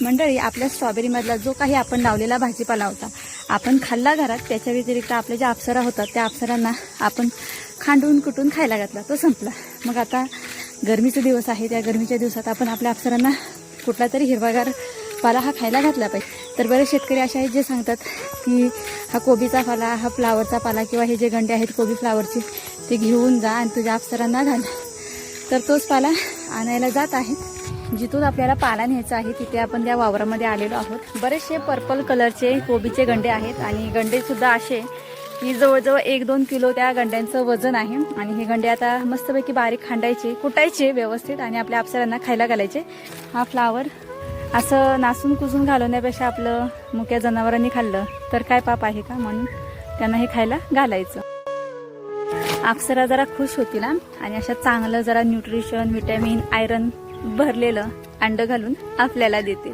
मंडळी, आपल्या स्ट्रॉबेरीमधला जो काही आपण लावलेला भाजीपाला होता आपण खाल्ला घरात, त्याच्या व्यतिरिक्त आपल्या ज्या अप्सरा होतात त्या अप्सरांना आपण खांडून कुटून खायला घातला, तो संपला. मग आता गरमीचे दिवस आहे, त्या गरमीच्या दिवसात आपण आपल्या अप्सरांना कुठला तरी हिरवागार पाला हा खायला घातला पाहिजे. तर बरेच शेतकरी असे आहेत जे सांगतात की हा कोबीचा पाला, हा फ्लावरचा पाला किंवा हे जे गंडे आहेत कोबी फ्लावरचे ते घेऊन जा आणि तुझ्या अप्सरांना घाल. तर तोच पाला आणायला जात आहेत. जिथून आपल्याला पाला न्यायचा आहे तिथे आपण त्या वावरामध्ये आलेलो आहोत. बरेचसे पर्पल कलरचे कोबीचे गंडे आहेत आणि गंडे सुद्धा असे की जवळजवळ 1-2 किलो त्या गंड्यांचं वजन आहे. आणि हे गंडे आता मस्तपैकी बारीक खांडायचे, कुटायचे व्यवस्थित आणि आपल्या अप्सरांना खायला घालायचे. हा फ्लावर असं नासून कुजून घालवण्यापेक्षा आपलं मुक्या जनावरांनी खाल्लं तर काय पाप आहे का, म्हणून त्यांना हे खायला घालायचं. अप्सरा जरा खुश होतील आणि अशा चांगलं जरा न्यूट्रिशन, विटॅमिन, आयरन भरलेलं अंड घालून आपल्याला देतील.